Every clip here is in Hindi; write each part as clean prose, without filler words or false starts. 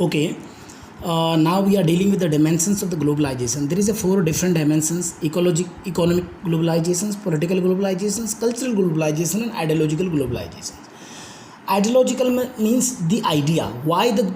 Okay, now we are dealing with the dimensions of the globalization. There is a four different dimensions: economic globalizations, political globalizations, cultural globalization, and ideological globalization. Ideological means the idea why the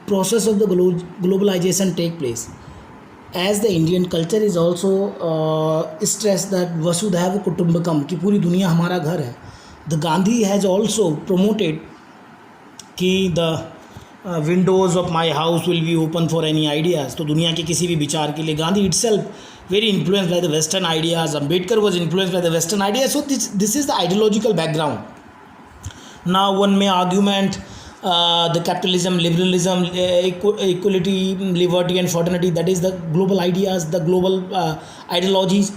process of the globalization take place. As the Indian culture is also stressed that Vasudhaiva Kutumbakam कि पूरी दुनिया हमारा घर है. The Gandhi has also promoted कि the windows of my house will be open for any ideas. तो दुनिया के किसी भी विचार के लिए Gandhi itself very influenced by the Western ideas. Ambedkar was influenced by the Western ideas. So this is the ideological background. Now one may argument the capitalism, liberalism, equality, liberty and fraternity, that is the global ideas, the global ideologies.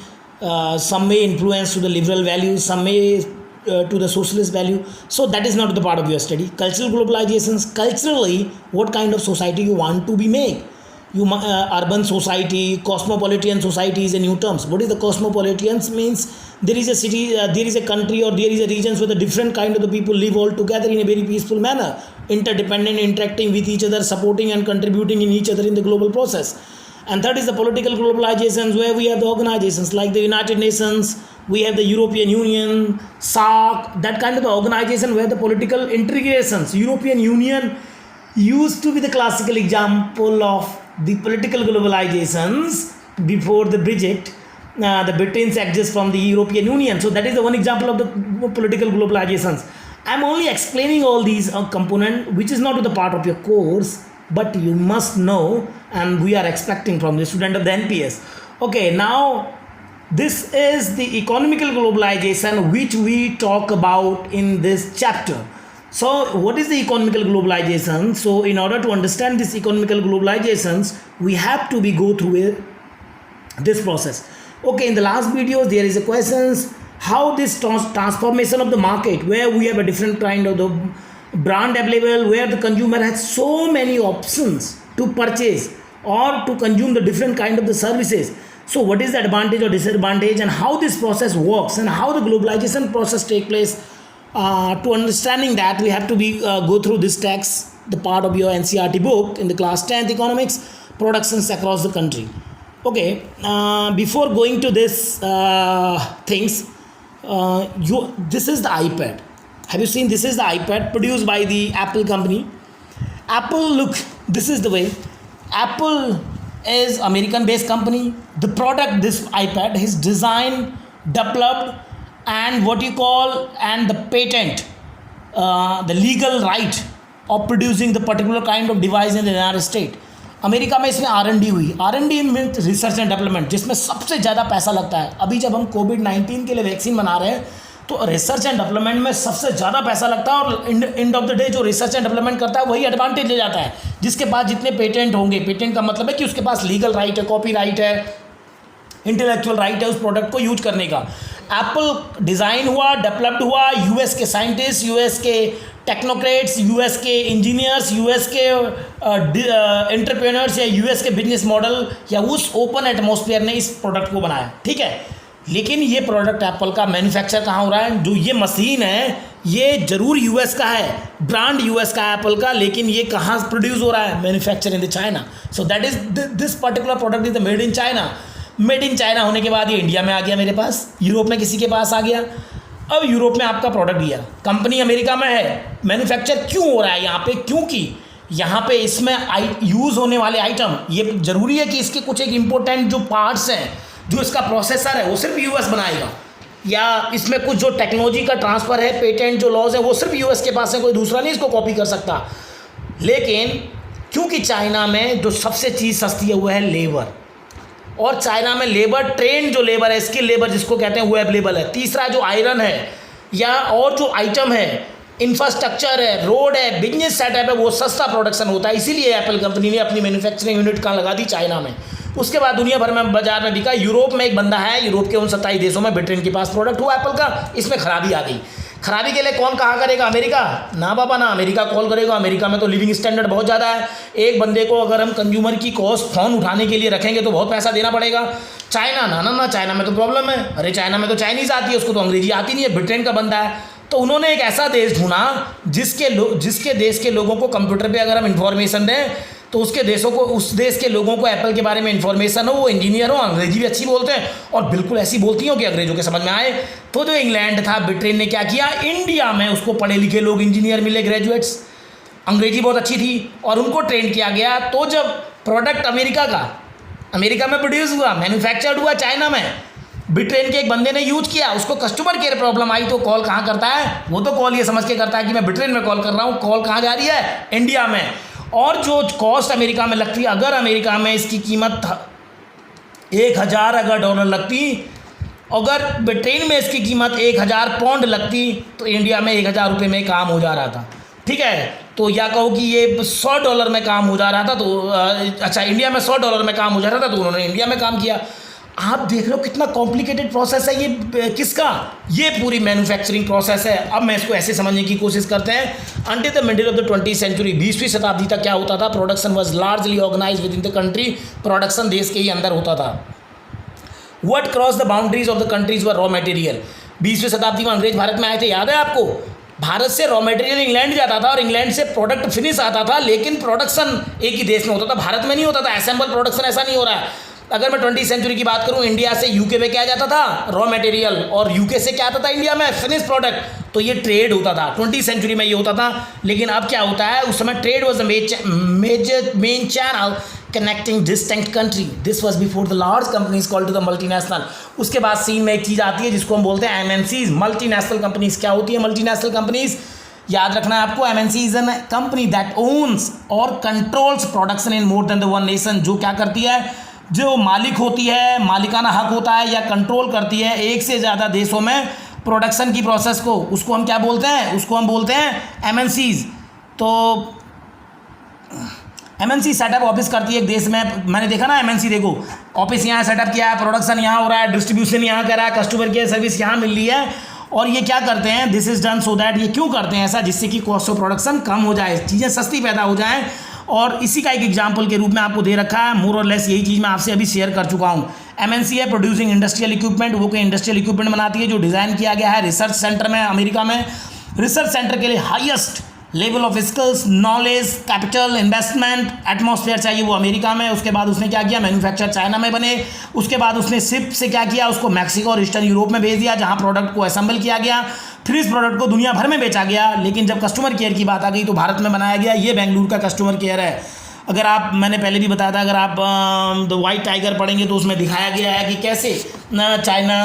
Some may influence to the liberal values, some may to the socialist value. So that is not the part of your study. Cultural globalizations, culturally what kind of society you want to be made. Urban society, cosmopolitan society is a new terms. What is the cosmopolitans means? There is a city, there is a country, or there is a regions where the different kind of the people live all together in a very peaceful manner, interdependent, interacting with each other, supporting and contributing in each other in the global process. And third is the political globalizations, where we have the organizations like the United Nations, we have the European Union, SAARC, that kind of the organization where the political integrations. European Union used to be the classical example of the political globalizations before the Brexit. The Britain's exist from the European Union. So that is the one example of the political globalizations. I am only explaining all these components, which is not the part of your course, but you must know, and we are expecting from the student of the NPS. Okay, now this is the economical globalization which we talk about in this chapter. So what is the economical globalization? So in order to understand this economical globalizations, we have to go through this process. Okay, in the last videos there is a questions how this transformation of the market, where we have a different kind of the brand available, where the consumer has so many options to purchase or to consume the different kind of the services. So what is the advantage or disadvantage, and how this process works, and how the globalization process take place? To understanding that, we have to go through this text, the part of your NCERT book in the class 10th economics, productions across the country. Okay, before going to this things, this is the iPad. Have you seen? This is the iPad produced by the Apple company. Apple, look, this is the way. Apple is American based company. The product, this iPad, is designed, developed, and what you call, and the patent, the legal right of producing the particular kind of device in the United States. America में इसमें R&D हुई. R&D mean research and development, जिसमें सबसे ज़्यादा पैसा लगता है. अभी जब हम कोविड-19 के लिए वैक्सीन बना रहे हैं तो रिसर्च एंड डेवलपमेंट में सबसे ज़्यादा पैसा लगता है, और एंड ऑफ द डे जो रिसर्च एंड डेवलपमेंट करता है वही एडवांटेज ले जाता है, जिसके पास जितने पेटेंट होंगे. पेटेंट का मतलब है कि उसके पास लीगल राइट है, कॉपी राइट है, इंटेलेक्चुअल राइट है उस प्रोडक्ट को यूज करने का. एप्पल डिज़ाइन हुआ, डेवलप्ड हुआ, यूएस के साइंटिस्ट, यूएस के टेक्नोक्रेट्स, यूएस के इंजीनियर्स, यूएस के एंटरप्रेन्योर्स या यूएस के बिजनेस मॉडल या उस ओपन एटमॉस्फेयर ने इस प्रोडक्ट को बनाया. ठीक है, लेकिन ये प्रोडक्ट एप्पल का मैन्युफैक्चर कहाँ हो रहा है? जो ये मशीन है ये ज़रूर यूएस का है, ब्रांड यूएस का है एप्पल का, लेकिन ये कहाँ प्रोड्यूस हो रहा है? Manufacture in the China. So that is this particular product is the made in China. Made in China होने के बाद ये इंडिया में आ गया, मेरे पास, यूरोप में किसी के पास आ गया. अब यूरोप में आपका प्रोडक्ट दिया, कंपनी अमेरिका में है, मैन्युफैक्चर क्यों हो रहा है यहाँ पे? क्योंकि यहाँ पे इसमें यूज़ होने वाले आइटम, ये ज़रूरी है कि इसके कुछ एक इम्पोर्टेंट जो पार्ट्स हैं, जो इसका प्रोसेसर है वो सिर्फ यूएस बनाएगा, या इसमें कुछ जो टेक्नोलॉजी का ट्रांसफ़र है, पेटेंट जो लॉज है वो सिर्फ यूएस के पास है, कोई दूसरा नहीं इसको कॉपी कर सकता. लेकिन क्योंकि चाइना में जो सबसे चीज़ सस्ती है वो है लेबर, और चाइना में लेबर, ट्रेंड जो लेबर है, स्किल लेबर जिसको कहते हैं, वो अवेलेबल है. तीसरा जो आयरन है या और जो आइटम है, इंफ्रास्ट्रक्चर है, रोड है, बिजनेस सेटअप है, वो सस्ता प्रोडक्शन होता है. इसीलिए एप्पल कंपनी ने अपनी मैन्युफैक्चरिंग यूनिट कहाँ लगा दी? चाइना में. उसके बाद दुनिया भर में बाजार में बिका. यूरोप में एक बंदा है, यूरोप के उन 27 देशों में ब्रिटेन के पास प्रोडक्ट हुआ एप्पल का, इसमें खराबी आ गई. खराबी के लिए कौन कहा करेगा? अमेरिका? ना बाबा ना, अमेरिका कॉल करेगा. अमेरिका में तो लिविंग स्टैंडर्ड बहुत ज़्यादा है. एक बंदे को अगर हम कंज्यूमर की कॉस्ट फ़ोन उठाने के लिए रखेंगे तो बहुत पैसा देना पड़ेगा. चाइना? ना ना ना, चाइना में तो प्रॉब्लम है. अरे चाइना में तो चाइनीज़ आती है, उसको तो अंग्रेजी आती नहीं है. ब्रिटेन का बंदा है, तो उन्होंने एक ऐसा देश ढूंढा जिसके देश के लोगों को कंप्यूटर पे अगर हम इंफॉर्मेशन दें तो उस देश के लोगों को एप्पल के बारे में इंफॉर्मेशन हो, वो इंजीनियर हो, अंग्रेजी भी अच्छी बोलते हैं और बिल्कुल ऐसी बोलती हो कि अंग्रेजों के समझ में आए। तो जो इंग्लैंड था, ब्रिटेन ने क्या किया, इंडिया में उसको पढ़े लिखे लोग इंजीनियर मिले, ग्रेजुएट्स, अंग्रेजी बहुत अच्छी थी और उनको ट्रेन किया गया। तो जब प्रोडक्ट अमेरिका में प्रोड्यूस हुआ, मैन्युफैक्चर्ड हुआ चाइना में, ब्रिटेन के एक बंदे ने यूज किया, उसको कस्टमर केयर प्रॉब्लम आई तो कॉल कहाँ करता है, वो तो कॉल ये समझ के करता है कि मैं ब्रिटेन में कॉल कर रहा हूँ, कॉल कहाँ जा रही है, इंडिया में। और जो कॉस्ट अमेरिका में लगती है, अगर अमेरिका में इसकी कीमत 1000 अगर डॉलर लगती, अगर ब्रिटेन में इसकी कीमत 1000 पाउंड लगती तो इंडिया में 1000 रुपये में काम हो जा रहा था। ठीक है, तो या कहो कि ये $100 में काम हो जा रहा था, तो अच्छा इंडिया में $100 में काम हो जा रहा था तो उन्होंने इंडिया में काम किया। आप देख रहे हो कितना कॉम्प्लिकेटेड प्रोसेस है ये, किसका, ये पूरी मैन्युफैक्चरिंग प्रोसेस है। अब मैं इसको ऐसे समझने की कोशिश करते हैं। Until the middle of the 20th century, 20वीं शताब्दी तक क्या होता था, production was largely organised within the country, production देश के ही अंदर होता था। What cross the boundaries of the countries were raw material. 20वीं शताब्दी में अंग्रेज भारत में आए थे, याद है आपको, भारत से रॉ मटेरियल इंग्लैंड जाता था और इंग्लैंड से प्रोडक्ट फिनिश आता था, लेकिन प्रोडक्शन एक ही देश में होता था, भारत में नहीं होता था। असेंबल प्रोडक्शन ऐसा नहीं हो रहा है। अगर मैं 20th सेंचुरी की बात करूं, इंडिया से यूके में क्या जाता था, रॉ मटेरियल, और यूके से क्या आता था इंडिया में, फिनिश प्रोडक्ट। तो ये ट्रेड होता था 20th सेंचुरी में, ये होता था। लेकिन अब क्या होता है, उस समय trade was the main channel connecting distinct country. This was before the large companies called to the multinational. उसके बाद सीन में एक चीज़ आती है जिसको हम बोलते हैं एमएनसीज, मल्टीनेशनल कंपनीज। क्या होती है मल्टीनेशनल कंपनीज, याद रखना है आपको, MNC is an company that owns और controls production in more than the one nation. जो क्या करती है, जो मालिक होती है, मालिकाना हक होता है या कंट्रोल करती है एक से ज़्यादा देशों में प्रोडक्शन की प्रोसेस को, उसको हम क्या बोलते हैं, उसको हम बोलते हैं एमएनसीज। तो एमएनसी सेटअप ऑफिस करती है एक देश में। मैंने देखा ना एमएनसी, देखो ऑफिस यहाँ सेटअप किया है, प्रोडक्शन यहाँ हो रहा है, डिस्ट्रीब्यूशन यहाँ कर रहा है, कस्टमर केयर सर्विस यहाँ मिल रही है। और ये क्या करते हैं, this is done so that, ये क्यों करते हैं ऐसा, जिससे कि कॉस्ट ऑफ प्रोडक्शन कम हो जाए, चीज़ें सस्ती पैदा हो जाएँ। और इसी का एक एग्जाम्पल के रूप में आपको दे रखा है, मोर और लेस यही चीज़ मैं आपसे अभी शेयर कर चुका हूँ। एमएनसी है प्रोड्यूसिंग इंडस्ट्रियल इक्विपमेंट, वो कोई इंडस्ट्रियल इक्विपमेंट बनाती है जो डिज़ाइन किया गया है रिसर्च सेंटर में, अमेरिका में। रिसर्च सेंटर के लिए highest level of skills, knowledge, capital, investment, atmosphere चाहिए, वो अमेरिका में। उसके बाद उसने क्या किया, मैन्युफैक्चर चाइना में बने। उसके बाद उसने शिप से क्या किया, उसको मैक्सिको और ईस्टर्न यूरोप में भेज दिया, जहाँ प्रोडक्ट को असेंबल किया गया, फिर इस प्रोडक्ट को दुनिया भर में बेचा गया। लेकिन जब कस्टमर केयर की बात आ गई तो भारत में बनाया गया। ये बेंगलुरु का कस्टमर केयर है। अगर आप, मैंने पहले भी बताया था, अगर आप द वाइट टाइगर पढ़ेंगे तो उसमें दिखाया गया है कि कैसे चाइना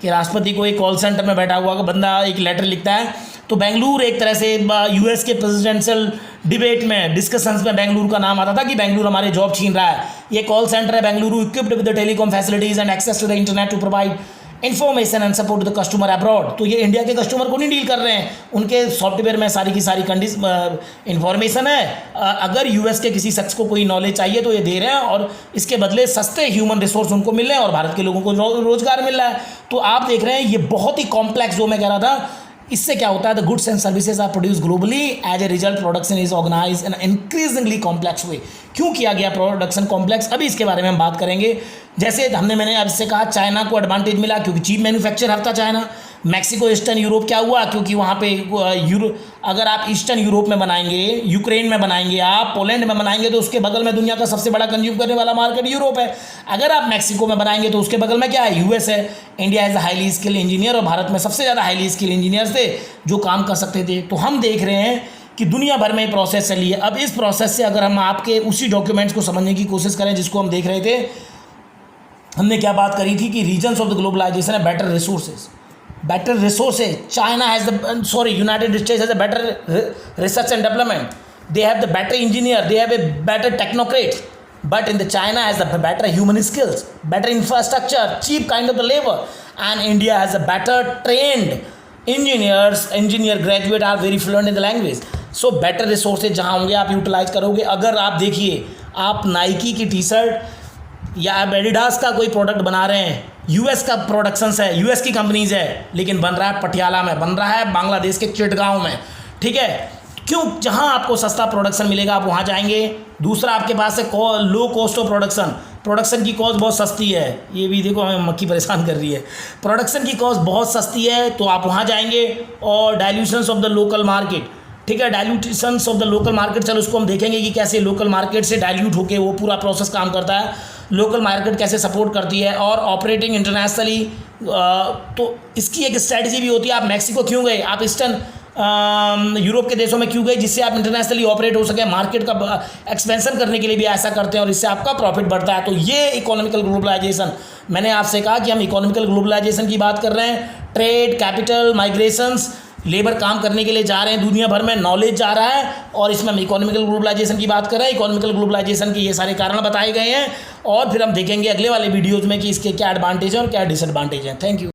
के राष्ट्रपति को एक कॉल सेंटर में बैठा हुआ बंदा एक लेटर लिखता है। तो बेंगलुरु एक तरह से यूएस के प्रेसिडेंशियल डिबेट में, डिस्कशंस में बेंगलुरु का नाम आता था कि बेंगलुरु हमारे जॉब छीन रहा है। ये कॉल सेंटर है Bengaluru, equipped with the telecom facilities and access to the internet to provide information and support to the customer abroad. तो ये इंडिया के कस्टमर को नहीं डील कर रहे हैं, उनके सॉफ्टवेयर में सारी की सारी इन्फॉर्मेशन है। अगर यूएस के किसी शख्स को कोई नॉलेज चाहिए तो ये दे रहे हैं और इसके बदले सस्ते ह्यूमन रिसोर्स उनको मिल रहे हैं और भारत के लोगों को रोजगार मिल रहा है। तो आप देख रहे हैं ये बहुत ही कॉम्प्लेक्स, जो मैं कह रहा था, इससे क्या होता है, the goods and services are produce globally, as a result production is organize in increasingly complex way. क्यों किया गया प्रोडक्शन कॉम्प्लेक्स, अभी इसके बारे में हम बात करेंगे। जैसे मैंने आपसे कहा, चाइना को एडवांटेज मिला क्योंकि चीप मैन्युफैक्चर था चाइना। मैक्सिको, ईस्टर्न यूरोप क्या हुआ, क्योंकि वहाँ पे अगर आप ईस्टर्न यूरोप में बनाएंगे, यूक्रेन में बनाएंगे, आप पोलैंड में बनाएंगे तो उसके बगल में दुनिया का सबसे बड़ा कंज्यूम करने वाला मार्केट यूरोप है। अगर आप मैक्सिको में बनाएंगे तो उसके बगल में क्या है, यूएस है। India as a highly skill engineer, और भारत में सबसे ज़्यादा हाईली स्किल इंजीनियर्स थे जो काम कर सकते थे। तो हम देख रहे हैं कि दुनिया भर में प्रोसेस चली है। अब इस प्रोसेस से अगर हम आपके उसी डॉक्यूमेंट्स को समझने की कोशिश करें जिसको हम देख रहे थे, हमने क्या बात करी थी कि रीजन्स ऑफ द ग्लोबलाइजेशन है better resources. China has United States has a better research and development. They have the better engineer, they have a better technocrat. But in the China has the better human skills, better infrastructure, cheap kind of the labor. And India has a better trained engineer graduate are very fluent in the language. So better resources जहाँ होंगे आप यूटिलाइज करोगे। अगर आप देखिए, आप नाइकी की टी शर्ट या आप एडिडास का कोई प्रोडक्ट बना रहे हैं, यूएस का प्रोडक्शंस है, यूएस की कंपनीज है, लेकिन बन रहा है पटियाला में, बन रहा है बांग्लादेश के चिटगांव में। ठीक है, क्यों? जहां आपको सस्ता प्रोडक्शन मिलेगा आप वहां जाएंगे। दूसरा, आपके पास है low cost of production. Production की कॉस्ट बहुत सस्ती है, ये भी देखो हमें मक्खी परेशान कर रही है। प्रोडक्शन की कॉस्ट बहुत सस्ती है, तो आप वहाँ जाएंगे। और dilutions of the local market, ठीक है, dilutions of the local market, चलो उसको हम देखेंगे कि कैसे लोकल मार्केट से डाइल्यूट होके वो पूरा प्रोसेस काम करता है, लोकल मार्केट कैसे सपोर्ट करती है। और ऑपरेटिंग इंटरनेशनली, तो इसकी एक स्ट्रैटेजी भी होती है। आप मैक्सिको क्यों गए, आप ईस्टर्न यूरोप के देशों में क्यों गए, जिससे आप इंटरनेशनली ऑपरेट हो सके, मार्केट का एक्सपेंशन करने के लिए भी ऐसा करते हैं और इससे आपका प्रॉफिट बढ़ता है। तो ये इकोनॉमिकल ग्लोबलाइजेशन, मैंने आपसे कहा कि हम इकोनॉमिकल ग्लोबलाइजेशन की बात कर रहे हैं। ट्रेड, कैपिटल, माइग्रेशंस, लेबर काम करने के लिए जा रहे हैं दुनिया भर में, नॉलेज जा रहा है, और इसमें हम इकोनॉमिकल ग्लोबलाइजेशन की बात कर रहे हैं। इकोनॉमिकल ग्लोबलाइजेशन के ये सारे कारण बताए गए हैं, और फिर हम देखेंगे अगले वाले वीडियोज़ में कि इसके क्या एडवांटेज हैं और क्या डिसएडवांटेज हैं। Thank you.